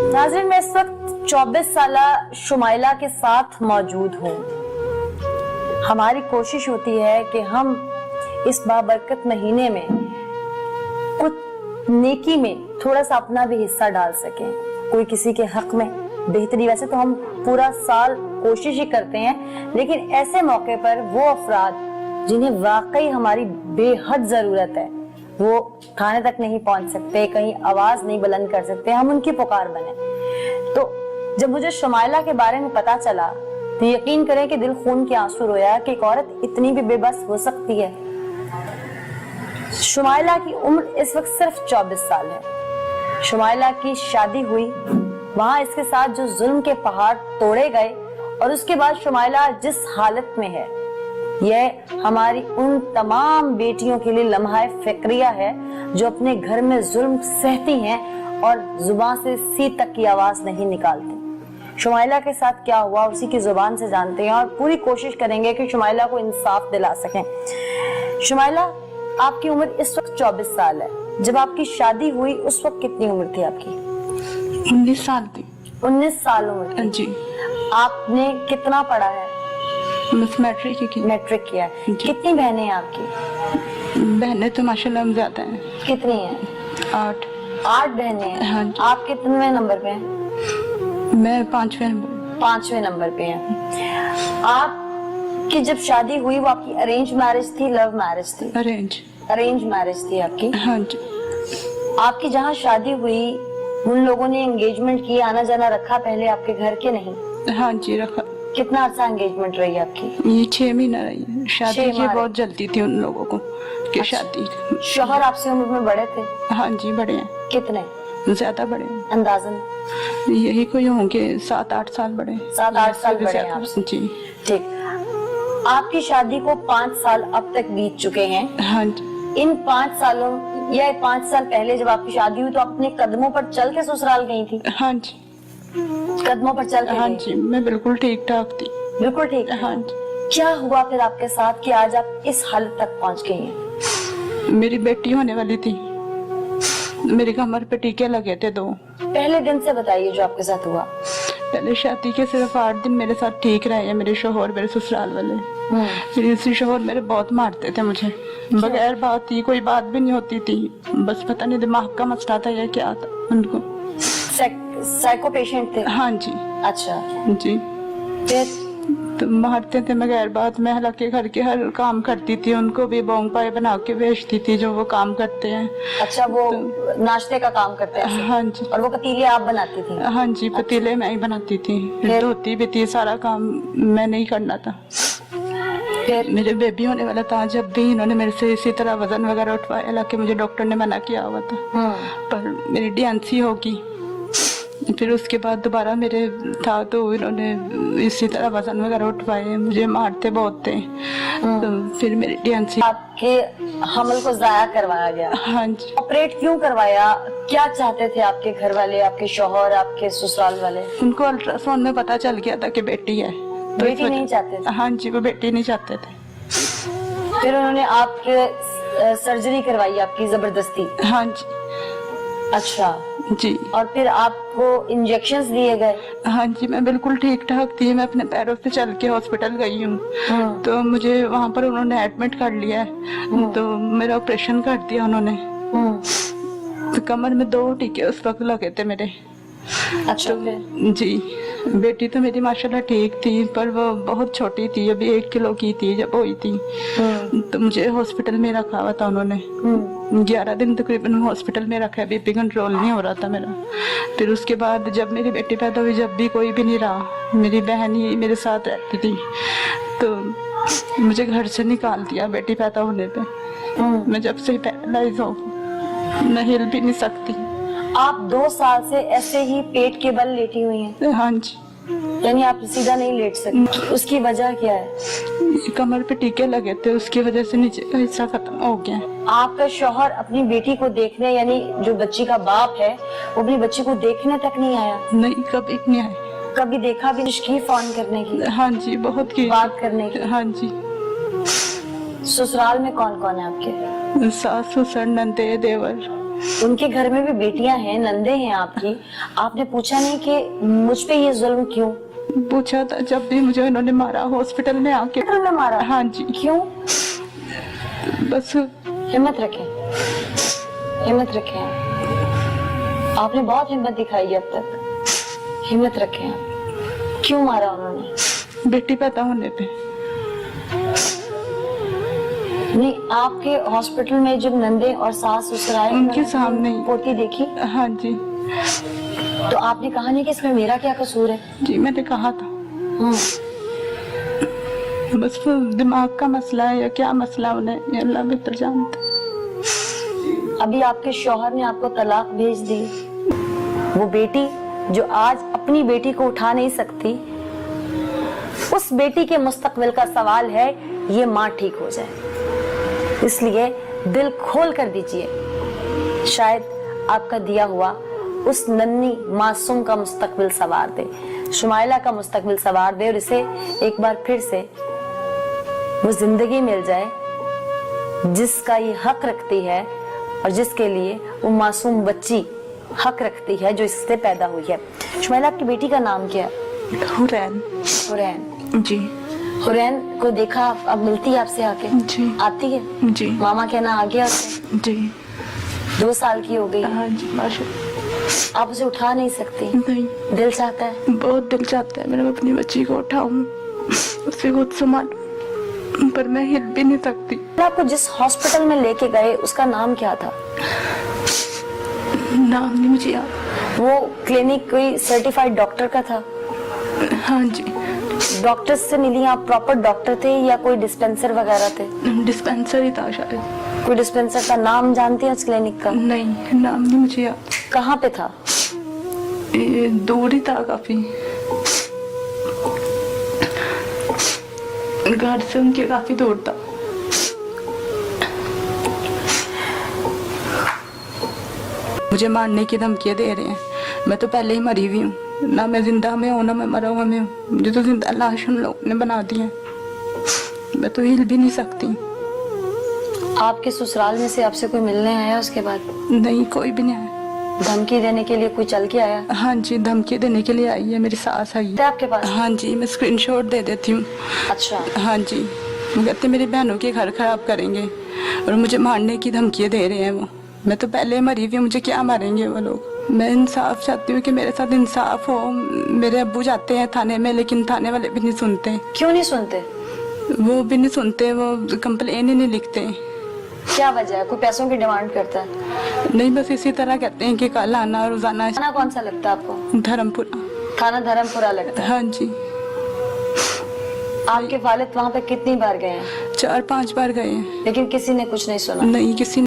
नाज़रीन, मैं इस वक्त 24 साला शुमाइला के साथ मौजूद हूँ। हमारी कोशिश होती है कि हम इस बाबरकत महीने में कुछ नेकी में थोड़ा सा अपना भी हिस्सा डाल सकें, कोई किसी के हक में बेहतरी। वैसे तो हम पूरा साल कोशिश ही करते हैं, लेकिन ऐसे मौके पर वो अफराद जिन्हें वाकई हमारी बेहद जरूरत है, वो थाने तक नहीं पहुंच सकते, कहीं आवाज नहीं बुलंद कर सकते, हम उनकी पुकार बने। तो जब मुझे शुमाइला के बारे में पता चला तो यकीन करें कि दिल खून के आंसू रोया कि एक औरत इतनी भी बेबस हो सकती है। शुमाइला की उम्र इस वक्त सिर्फ 24 साल है। शुमाइला की शादी हुई, वहां इसके साथ जो जुल्म के पहाड़ तोड़े गए और उसके बाद शुमाइला जिस हालत में है, यह हमारी उन तमाम बेटियों के लिए लम्हा फिक्रिया है जो अपने घर में जुल्म सहती हैं और जुबान से सी तक की आवाज नहीं निकालती। शुमाइला के साथ क्या हुआ उसी की जुबान से जानते हैं और पूरी कोशिश करेंगे कि शुमाइला को इंसाफ दिला सकें। शुमाइला, आपकी उम्र इस वक्त 24 साल है। जब आपकी शादी हुई उस वक्त कितनी उम्र थी आपकी? 19 साल थी। 19 साल उम्र थी जी। आपने कितना पढ़ा है? बस मैट्रिक की। मैट्रिक किया है। कितनी बहनें हैं आपकी? बहनें तो माशाल्लाह हम ज्यादा हैं। कितनी हैं? 8। 8 बहनें हैं। हाँ जी। आप कितने नंबर पे हैं? मैं 5वें नंबर। 5वें नंबर पे हैं। आपकी जब शादी हुई वो आपकी अरेंज मैरिज थी, लव मैरिज थी? अरेंज मैरिज थी आपकी। हाँ जी। आपकी जहाँ शादी हुई उन लोगों ने एंगेजमेंट की, आना जाना रखा पहले आपके घर के? नहीं। हाँ जी, रखा। कितना अर्सा एंगेजमेंट रही आपकी? ये 6 महीना रही है। शादी की बहुत जल्दी थी उन लोगों को कि शादी। शौहर आपसे उम्र में बड़े थे? हाँ जी, बड़े हैं। कितने? ज्यादा बड़े हैं। अंदाजन यही कोई होंगे 7-8 साल बड़े। 7-8 साल बड़े हैं आपसे। जी। ठीक। आपकी शादी को 5 साल अब तक बीत चुके हैं। हाँ जी। इन 5 सालों या 5 साल पहले जब आपकी शादी हुई तो आप अपने कदमों पर चल के ससुराल गई थी? हाँ जी। कदमों पर चल के? हाँ जी, मैं बिल्कुल ठीक ठाक थी। बिल्कुल ठीक? हाँ जी। क्या हुआ फिर आपके साथ कि आज आप इस हालत तक पहुंच गई हैं? मेरी बेटी होने वाली थी, मेरी कमर पे टीके लगे थे 2। पहले दिन से बताइए जो आपके साथ हुआ। पहले शादी के सिर्फ 8 दिन मेरे साथ ठीक रहे हैं मेरे शोहर, मेरे ससुराल वाले। फिर शोहर मेरे बहुत मारते थे मुझे, बगैर बात ही, कोई बात भी नहीं होती थी, बस पता नहीं दिमाग का मसला था या क्या था उनको। साइको पेशेंट थे? हाँ जी। अच्छा जी। फिर तो मारते थे बगैर बात। मैं हालांकि घर के हर काम करती थी, उनको भी बोंग पाए बना के भेजती थी जो वो काम करते हैं। अच्छा, वो नाश्ते का काम करते हैं? हाँ जी। और वो पतीले आप बनाती थी? हाँ जी, पतीले मैं ही बनाती थी, फिर धोती भी थी, सारा काम मैं नहीं करना था। फिर मेरे बेबी होने वाला था, जब भी इन्होंने मेरे से इसी तरह वजन वगैरह उठवाया, हालांकि मुझे डॉक्टर ने मना किया हुआ था, पर मेरी DNC होगी। फिर उसके बाद दोबारा मेरे था तो इन्होंने इसी तरह वजन वगैरह उठवाए, मुझे मारते बहुत थे। तो फिर मेरी DNC। आपके हमल को जाया करवाया गया? हाँ जी। ऑपरेट क्यों करवाया? क्या चाहते थे आपके घर वाले, आपके शौहर, आपके ससुराल वाले? उनको अल्ट्रासाउंड में पता चल गया था कि बेटी है। तो बेटी नहीं चाहते थे? हाँ जी, वो बेटी नहीं चाहते थे। फिर उन्होंने आपके सर्जरी करवाई आपकी जबरदस्ती? हाँ जी। अच्छा जी। और फिर आपको इंजेक्शंस दिए गए? हाँ जी, मैं बिल्कुल ठीक ठाक थी, मैं अपने पैरों पे चल के हॉस्पिटल गई हूँ। तो मुझे वहाँ पर उन्होंने एडमिट कर लिया है, तो मेरा ऑपरेशन कर दिया उन्होंने। तो कमर में 2 टीके उस वक्त लगे थे मेरे। अच्छा। तो जी, बेटी तो मेरी माशाल्लाह ठीक थी, पर वो बहुत छोटी थी, अभी 1 किलो की थी जब हुई थी। तो मुझे हॉस्पिटल में रखा हुआ था उन्होंने। 11 दिन तकरीबन हॉस्पिटल में रखा, BP कंट्रोल नहीं हो रहा था मेरा। फिर उसके बाद जब मेरी बेटी पैदा हुई, जब भी कोई भी नहीं रहा, मेरी बहन ही मेरे साथ रहती थी, तो मुझे घर से निकाल दिया बेटी पैदा होने पे। मैं जब से पैरालाइज हूँ, मैं हिल भी नहीं सकती। आप 2 साल से ऐसे ही पेट के बल लेटी हुई हैं? हाँ जी। यानी आप सीधा नहीं लेट सकती? उसकी वजह क्या है? कमर पे टीके लगे थे, उसकी वजह से नीचे का हिस्सा खत्म हो गया। आपका शौहर अपनी बेटी को देखने, यानी जो बच्ची का बाप है, वो अपनी बच्ची को देखने तक नहीं आया? नहीं, कभी नहीं आया। कभी देखा भी नहीं? फोन करने की? हाँ जी, बहुत की बात करने की? हाँ जी। ससुराल में कौन कौन है आपके? सास, ससुर, नंदे, देवर। उनके घर में भी बेटियां हैं, नंदे हैं आपकी, आपने पूछा नहीं कि मुझ पे ये जुल्म क्यों? पूछा था, जब भी मुझे इन्होंने मारा हॉस्पिटल में आके। हॉस्पिटल में मारा? हाँ जी। क्यों? बस हिम्मत रखें, हिम्मत रखें। आपने बहुत हिम्मत दिखाई है अब तक, हिम्मत रखें। क्यों मारा उन्होंने? बेटी पैदा होने पे। नहीं, आपके हॉस्पिटल में जब नंदे और सास ससुर आए, उनके सामने ही। पोती देखी? हाँ जी। तो आपने कहा नहीं कि इसमें मेरा क्या कसूर है? जी मैंने कहा था। बस वो दिमाग का मसला है या क्या मसला, उन्हें ये अल्लाह बेहतर जानता है। अभी आपके शौहर ने आपको तलाक भेज दी। वो बेटी जो आज अपनी बेटी को उठा नहीं सकती, उस बेटी के मुस्तकबिल का सवाल है, ये माँ ठीक हो जाए। इसलिए दिल खोल कर दीजिए, शायद आपका दिया हुआ उस नन्ही मासूम का मुस्तकबिल सवार दे, शुमाइला का मुस्तकबिल सवार दे, और इसे एक बार फिर से वो जिंदगी मिल जाए जिसका ये हक रखती है और जिसके लिए वो मासूम बच्ची हक रखती है जो इससे पैदा हुई है। शुमाइला, आपकी बेटी का नाम क्या है? हुरैन। हुरैन जी। हुरैन को देखा अब मिलती है आपसे आके? जी। आती है? जी। मामा कहना आ गया उसे? जी। 2 साल की हो गई। हाँ जी माशाल्लाह। आप उसे उठा नहीं सकती? नहीं। दिल चाहता है? बहुत दिल चाहता है मैं अपनी बच्ची को उठाऊं, उसे खुद संभालूं, पर मैं हिल भी नहीं सकती। आपको जिस हॉस्पिटल में लेके गए उसका नाम क्या था? नाम नहीं मुझे याद। वो क्लिनिक कोई सर्टिफाइड डॉक्टर का था? हाँ जी। डॉक्टर से मिली आप? प्रॉपर डॉक्टर थे या कोई डिस्पेंसर वगैरह थे? डिस्पेंसर ही था शायद। कोई डिस्पेंसर का नाम जानते हैं उस क्लिनिक का? नहीं, नाम नहीं मुझे याद। कहाँ पे था? ये दूर ही था काफी, घर से उनके काफी दूर था। मुझे मारने की धमकियां दे रहे हैं। मैं तो पहले ही मरी हुई हूँ, ना मैं जिंदा में हूँ ना मैं मरा हुआ में हूँ। मुझे तो जिंदा लाश उन लोगों ने बना दी है, मैं तो हिल भी नहीं सकती। आपके ससुराल में से आपसे कोई मिलने आया उसके बाद? नहीं, कोई भी नहीं आया। धमकी देने के लिए कोई चल के आया? हाँ जी, धमकी देने के लिए आई है, मेरी सास आई है आपके पास? हाँ जी, मैं स्क्रीनशॉट दे देती हूँ। अच्छा। हाँ जी, वो कहते मेरी बहनों के घर खराब करेंगे और मुझे मारने की धमकियाँ दे रहे हैं वो। मैं तो पहले मरी हुई, मुझे क्या मारेंगे वो लोग। मैं इंसाफ चाहती हूँ कि मेरे साथ इंसाफ हो। मेरे अब्बू जाते हैं थाने में, लेकिन थाने वाले भी नहीं सुनते। क्यों नहीं सुनते? वो भी नहीं सुनते, वो कंप्लेन ही नहीं लिखते। क्या वजह है? कोई पैसों की डिमांड करता है? नहीं, बस इसी तरह कहते हैं कि कल आना, रोजाना। थाना कौन सा लगता है आपको? धर्मपुरा। थाना धर्मपुरा लगता है? हाँ जी। आपके वालिद वहाँ पे कितनी बार गए हैं? 4-5 बार गए हैं, लेकिन किसी ने कुछ नहीं सुना? नहीं किसी